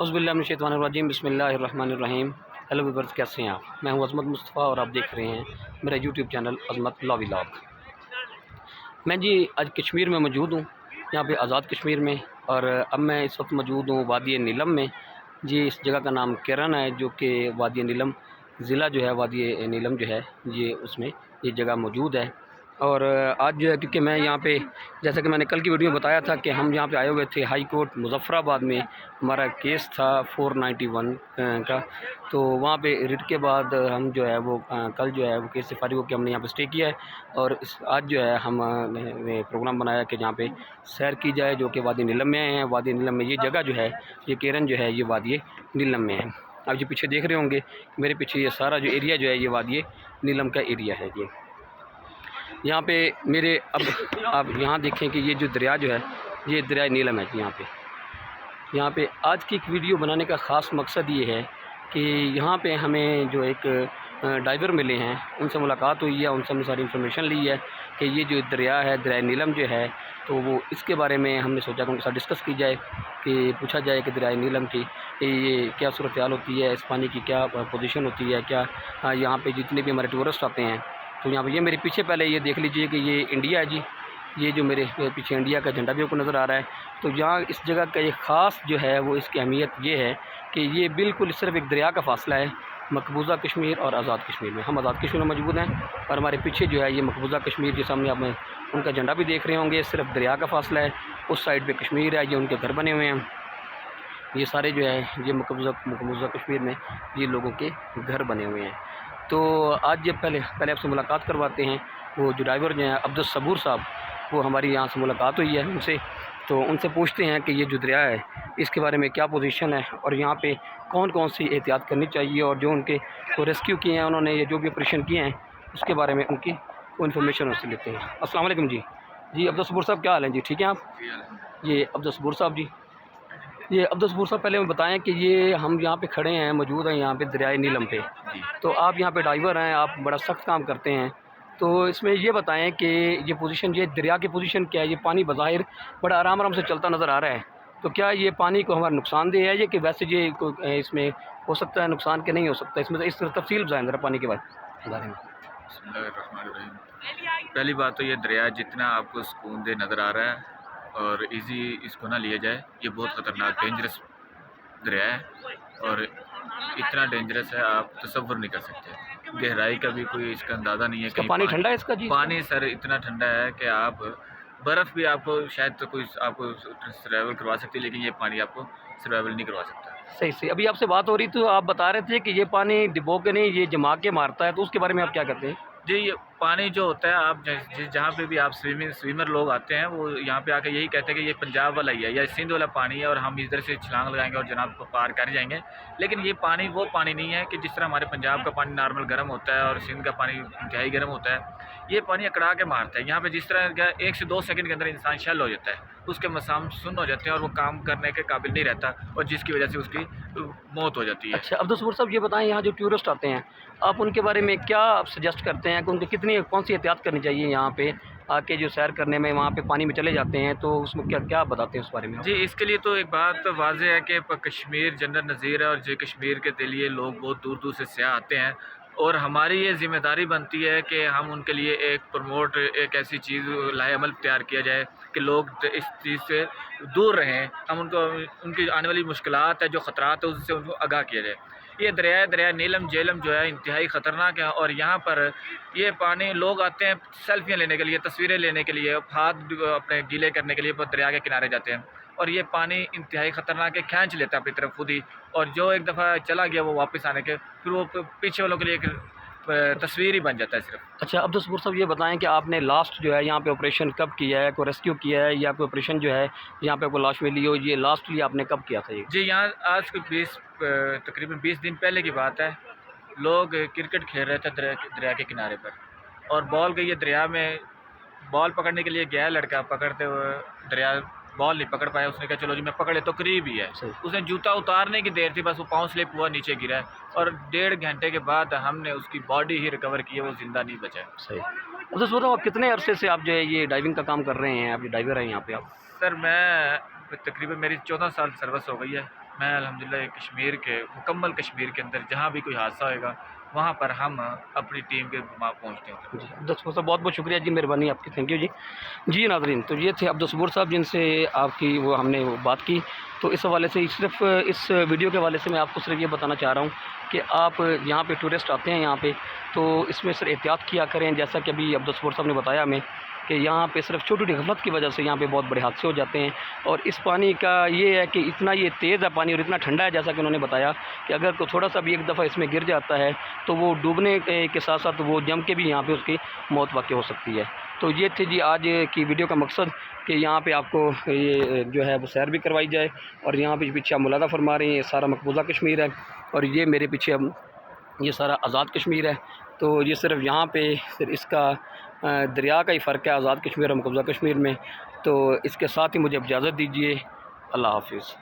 औज़ुबिल्लाहिमिनश्शैतानिर्रजीम बिस्मिल्लाहिर्रहमानिर्रहीम। Hello viewers, कैसे हैं आप? मैं हूं अज़मत मुस्तफ़ा और आप देख रहे हैं मेरा यूट्यूब चैनल अज़मत लॉ व्लॉग। मैं जी आज कश्मीर में मौजूद हूं, यहाँ पे आज़ाद कश्मीर में। और अब मैं इस वक्त मौजूद हूँ वादी नीलम में। जी इस जगह का नाम केरन है, जो कि वादी नीलम ज़िला जो है, वादी नीलम जो है ये उसमें ये जगह मौजूद है। और आज जो है, क्योंकि मैं यहाँ पे जैसा कि मैंने कल की वीडियो में बताया था कि हम यहाँ पे आए हुए थे हाई कोर्ट मुज़फ़्फ़राबाद में। हमारा केस था 491 का। तो वहाँ पे रिट के बाद हम जो है वो कल जो है वो केस से फारिग होकर हमने यहाँ पे स्टे किया है। और आज जो है हमने प्रोग्राम बनाया कि जहाँ पे सैर की जाए, जो कि वादी नीलम में आए हैं। वादी नीलम में ये जगह जो है, ये केरन जो है, ये वादी नीलम में है। आप जो पीछे देख रहे होंगे मेरे पीछे, ये सारा जो एरिया जो है ये वादी नीलम का एरिया है। ये यहाँ पे मेरे अब आप यहाँ देखें कि ये जो दरिया जो है, ये दरिया नीलम है। यहाँ पे आज की एक वीडियो बनाने का ख़ास मकसद ये है कि यहाँ पे हमें जो एक डाइवर मिले हैं, उनसे मुलाकात हुई है, उनसे हमने सारी इन्फॉर्मेशन ली है कि ये जो दरिया है, दरिया नीलम जो है, तो वो इसके बारे में हमने सोचा कि उनके साथ डिस्कस की जाए, कि पूछा जाए कि दरिया नीलम की ये क्या सूरत हाल होती है, इस पानी की क्या पोजीशन होती है, क्या यहाँ पे जितने भी हमारे टूरिस्ट आते हैं। तो यहाँ पर ये मेरे पीछे पहले ये देख लीजिए कि ये इंडिया है जी। ये जो मेरे पीछे इंडिया का झंडा भी आपको नज़र आ रहा है। तो यहाँ इस जगह का एक ख़ास जो है वो इसकी अहमियत ये है कि ये बिल्कुल सिर्फ एक दरिया का फ़ासला है मकबूजा कश्मीर और आज़ाद कश्मीर में। हम आज़ाद कश्मीर में मौजूद हैं और हमारे पीछे जो है ये मकबूजा कश्मीर के सामने आप उनका झंडा भी देख रहे होंगे। सिर्फ दरिया का फ़ासला है, उस साइड पर कश्मीर है, ये उनके घर बने हुए हैं। ये सारे जो है ये मकबूजा कश्मीर में ये लोगों के घर बने हुए हैं। तो आज जब पहले आपसे मुलाकात करवाते हैं, वो जो ड्राइवर जो हैं अब्दुल सबूर साहब, वो हमारी यहाँ से मुलाकात हुई है उनसे। तो उनसे पूछते हैं कि ये जो दरिया है इसके बारे में क्या पोजीशन है और यहाँ पे कौन कौन सी एहतियात करनी चाहिए, और जो उनके को रेस्क्यू किए हैं उन्होंने, ये जो भी ऑपरेशन किए हैं उसके बारे में उनकी वो इन्फॉर्मेशन उससे लेते हैं। अस्सलाम वालेकुम जी। जी अब्दुल सबूर साहब, क्या हाल है जी? ठीक है आप? ये अब्दुल सबूर साहब जी, ये अब्दुल सबूर साहब पहले बताएं कि ये हम यहाँ पे खड़े हैं, मौजूद हैं यहाँ पे दरियाए नीलम पे। तो आप यहाँ पे ड्राइवर हैं, आप बड़ा सख्त काम करते हैं। तो इसमें ये बताएं कि ये पोजीशन, ये दरिया की पोजीशन क्या है? ये पानी बज़ाहिर बड़ा आराम से चलता नज़र आ रहा है, तो क्या ये पानी को हमारा नुकसानदेह है, ये कि वैसे ये इसमें हो सकता है नुकसान के नहीं हो सकता? इसमें इस तफसील बताएँ ज़रा पानी के बारे में। बिस्मिल्लाहिर्रहमानिर्रहीम। पहली बात तो ये दरिया जितना आपको सुकून दे नज़र आ रहा है और इजी इसको ना लिया जाए, ये बहुत ख़तरनाक डेंजरस दरिया है और इतना डेंजरस है आप तसव्वुर नहीं कर सकते। गहराई का भी कोई इसका अंदाज़ा नहीं है। इसका कहीं पानी ठंडा है इसका जी? पानी सर इतना ठंडा है कि आप बर्फ़ भी आपको शायद तो कोई आपको सर्वाइवल करवा सकती है, लेकिन ये पानी आपको सर्वाइवल नहीं करवा सकता। सही सही। अभी आपसे बात हो रही तो आप बता रहे थे कि ये पानी डिबो के नहीं, ये जमा के मारता है, तो उसके बारे में आप क्या कहते हैं? जी, ये पानी जो होता है, आप जहाँ पे भी आप स्विमर लोग आते हैं, वो यहाँ पे आके यही कहते हैं कि ये पंजाब वाला ही है या सिंध वाला पानी है और हम इधर से छलांग लगाएंगे और जनाब को पार कर जाएंगे। लेकिन ये पानी वो पानी नहीं है कि जिस तरह हमारे पंजाब का पानी नॉर्मल गर्म होता है और सिंध का पानी इंतहाई गर्म होता है। ये पानी अकड़ा के मारता है। यहाँ पे जिस तरह 1 से 2 सेकंड के अंदर इंसान शल हो जाता है, उसके मसाम सुन्न हो जाते हैं और वो काम करने के काबिल नहीं रहता और जिसकी वजह से उसकी मौत हो जाती है। अच्छा अब्दुल सबूर साहब, ये बताएं यहाँ जो टूरिस्ट आते हैं, आप उनके बारे में क्या आप सजेस्ट करते हैं कि उनकी कौन सी एहतियात करनी चाहिए यहाँ पे आके जो सैर करने में, वहाँ पे पानी में चले जाते हैं, तो उसमें क्या क्या बताते हैं उस बारे में? जी, इसके लिए तो एक बात वाज़ेह है कि कश्मीर जन्नत नज़ीर है और जो कश्मीर के लिए लोग बहुत दूर दूर से सयाह आते हैं और हमारी ये ज़िम्मेदारी बनती है कि हम उनके लिए एक ऐसी चीज़ लाए अमल तैयार किया जाए कि लोग इस चीज़ से दूर रहें। हम उनको उनकी आने वाली मुश्किलात है, जो ख़तरात है, उससे उनको आगाह किया जाए। ये दरिया नीलम झेलम जो है इंतहाई ख़तरनाक है और यहाँ पर ये पानी लोग आते हैं सेल्फियाँ लेने के लिए, तस्वीरें लेने के लिए, हाथ अपने गीले करने के लिए दरिया के किनारे जाते हैं और ये पानी इंतहाई ख़तरनाक है, खींच लेता है अपनी तरफ खुद ही। और जो एक दफ़ा चला गया वो वापस आने के फिर वो पीछे वालों के लिए एक तस्वीर ही बन जाता है सिर्फ। अच्छा अब्दुल सबूर साहब, ये बताएं कि आपने लास्ट जो है यहाँ पे ऑपरेशन कब किया है? कोई रेस्क्यू किया है या कोई ऑपरेशन जो है यहाँ पे कोई लाश मिली हो, ये लास्टली आपने कब किया था ये? जी, यहाँ आज कोई तकरीबन 20 दिन पहले की बात है। लोग क्रिकेट खेल रहे थे दरिया के किनारे पर और बॉल गई है दरिया में। बॉल पकड़ने के लिए गया लड़का, पकड़ते हुए दरिया बॉल नहीं पकड़ पाया। उसने कहा चलो जी मैं पकड़ ले, तो करीब ही है। उसने जूता उतारने की देर थी, बस वो पाँव स्लिप हुआ, नीचे गिरा है और 1.5 घंटे के बाद हमने उसकी बॉडी ही रिकवर की है, वो ज़िंदा नहीं बचा है। सही। अच्छा सोच रहा हूँ, कितने अरसे से आप जो है ये डाइविंग का काम कर रहे हैं? आप ये डाइवर हैं यहाँ पे आप? सर मैं तकरीबन मेरी 14 साल सर्विस हो गई है मैं अल्हम्दुलिल्लाह कश्मीर के मुकम्मल कश्मीर के अंदर जहाँ भी कोई हादसा होएगा वहाँ पर हम अपनी टीम के वहाँ पहुँचते हैं। जी अब्दुल साहब बहुत बहुत शुक्रिया जी, मेहरबानी आपकी, थैंक यू जी। जी नाज़रीन, तो ये थे अब्दुल सबूर साहब जिनसे आपकी वो हमने वो बात की। तो इस हवाले से सिर्फ इस वीडियो के हवाले से मैं आपको सिर्फ ये बताना चाह रहा हूँ कि आप यहाँ पे टूरिस्ट आते हैं यहाँ पे, तो इसमें सिर्फ एहतियात किया करें। जैसा कि अभी अब्दुल सबूर साहब ने बताया हमें कि यहाँ पे सिर्फ छोटी-छोटी गफलत की वजह से यहाँ पे बहुत बड़े हादसे हो जाते हैं। और इस पानी का ये है कि इतना ये तेज़ है पानी और इतना ठंडा है, जैसा कि उन्होंने बताया कि अगर कोई थोड़ा-सा भी एक दफ़ा इसमें गिर जाता है तो वो डूबने के साथ-साथ वो जम के भी यहाँ पे उसकी मौत वाक़ई हो सकती है। तो ये थी जी आज की वीडियो का मकसद कि यहाँ पे आपको ये जो है वो सैर भी करवाई जाए। और यहाँ पे पीछे आप मुलादा फरमा रहे हैं, ये सारा मकबूजा कश्मीर है और ये मेरे पीछे अब ये सारा आज़ाद कश्मीर है। तो ये सिर्फ यहाँ पे सिर्फ इसका दरिया का ही फ़र्क है आज़ाद कश्मीर और मकबूजा कश्मीर में। तो इसके साथ ही मुझे इजाज़त दीजिए, अल्लाह हाफ़िज़।